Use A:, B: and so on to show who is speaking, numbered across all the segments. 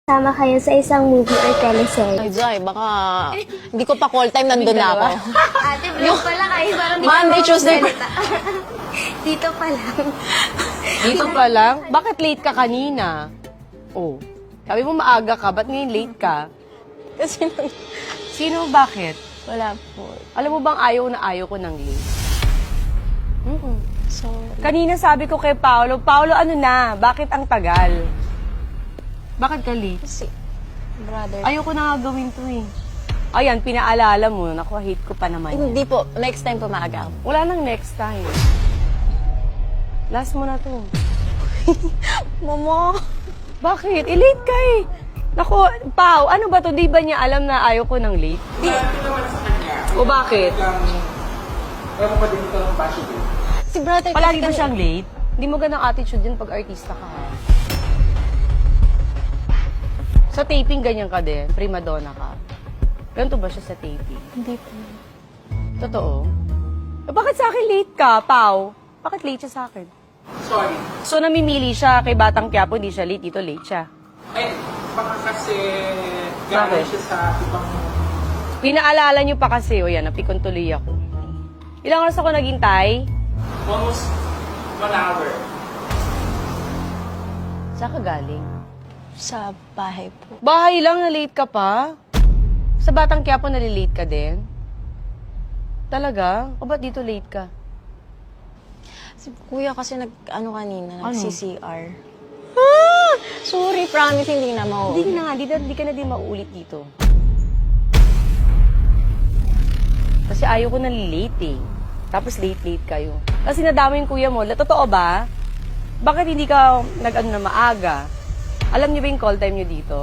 A: Sama kayo sa isang movie or teleserye.
B: Ay, Jai, baka hindi ko pa call time, nandun na ako.
A: Ate, vlog pala kayo. Parang di
B: Monday,
A: ka
B: Tuesday.
A: magsalita. Dito pa lang.
C: Dito pa lang? Bakit late ka kanina? Oh, sabi mo maaga ka, ba't ngayon late ka?
B: Kasi
C: Sino, bakit?
B: wala po.
C: Alam mo bang ayaw na ayaw ko ng late?
B: So,
C: Kanina sabi ko kay Paolo, Paolo ano na, bakit ang tagal? Bakit ka late?
B: kasi, brother.
C: Ayoko na nga gawin to eh. Ayan, pinaalala mo, naku, hate ko pa naman yan.
B: Hindi po, next time po maaga ako.
C: Wala nang next time. Last mo na to.
B: Mama!
C: Bakit? Late ka eh. Naku, Pao, ano ba to? Di ba niya alam na ayaw ko ng late? O bakit?
D: Ewan pa din ito ng bashi din.
B: Si brother
C: Palagi
B: kasi
C: ba siyang late? Hindi mo ganang attitude yun pag artista ka. Ha? Sa taping, ganyan ka din. Prima donna ka. Ganito ba siya sa taping?
B: Hindi po.
C: Totoo? Bakit sa akin late ka, Pao? Bakit late siya sa akin?
D: Sorry.
C: So, namimili siya kay Batang Quiapo, hindi siya late. Dito late siya.
D: Eh, baka kasi
C: Bakit?
D: galing siya sa ibang...
C: Pinaalala niyo pa kasi, o yan, napikon tuloy ako. Ilang oras ako naghintay?
D: Almost 1 hour.
C: Saan ka galing?
B: Sa bahay po.
C: Bahay lang, na late ka pa? Sa Batang Quiapo, nalilate ka din? Talaga? O ba't dito late ka?
B: Si kuya kasi ano kanina,
C: Ano?
B: nag-CCR. Sorry, promise, hindi na mauulit.
C: Hindi na, hindi ka na din mauulit dito. Kasi ayaw ko na late eh. Tapos late kayo. Kasi nadama yung kuya mo. Totoo ba? Bakit hindi ka nag-ano na maaga? Alam niyo ba yung call time niyo dito?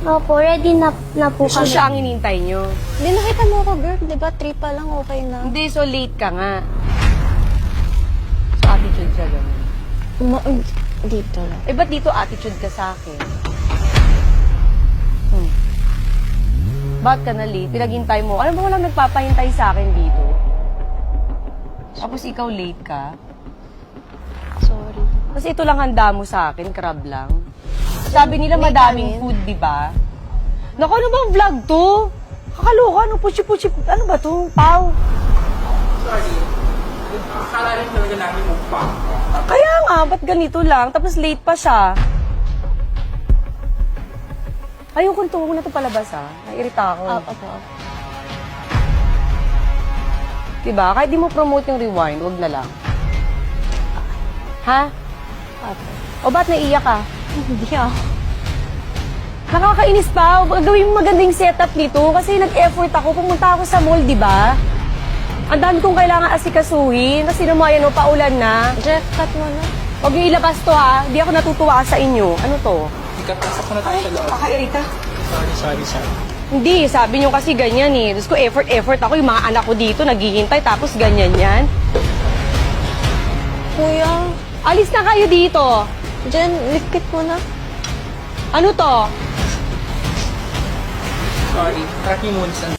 A: Opo, ready na po
C: So
A: kami.
C: siya ang inintay niyo.
B: Hindi, nakita mo ako, girl. Di ba? 3 pa lang, okay na.
C: Hindi, so late ka nga. So attitude siya ganun.
B: Dito lang.
C: Eh, ba't dito attitude ka sa akin? Ba't ka na late? Pinaghintay mo. Alam mo, walang nagpapahintay sa akin dito. Tapos ikaw late ka.
B: Sorry.
C: Kasi ito lang handa mo sa akin, crab lang. Sabi nila
B: May
C: madaming
B: kanin.
C: food, di ba? Naku, ano bang vlog to? Kakaloka, ano puchi-puchi, ano ba to? Pau.
D: Sorry. Akala rin talaga namin mukbang.
C: Kaya nga, ba't ganito lang? Tapos late pa siya. Ayoko nito, huwag na ito palabas ha. Nairita ako.
B: Opo.
C: Diba? Kahit di mo promote yung rewind, huwag na lang. Ha?
B: Opo.
C: O ba't naiiyak ka?
B: Hindi ako.
C: Nakakainis pa. Gawin mo magandang setup nito kasi nag-effort ako. Pumunta ako sa mall, di ba? Ang dami kong kailangan asikasuhin. Kasi naman yan, paulan na.
B: Jeff, cut mo na.
C: Huwag niyo ilabas to ha. Di ako natutuwa sa inyo. Ano to?
D: Ikapasok ko na tayo sa loob.
C: Kakairita.
D: Sorry.
C: Hindi, sabi niyo kasi ganyan eh. Tapos ko effort ako. Yung mga anak ko dito naghihintay tapos ganyan yan.
B: Kuya,
C: Alis na kayo dito.
B: Jen, likit mo na.
C: Ano to?
D: Sorry. Track niyo muna sa...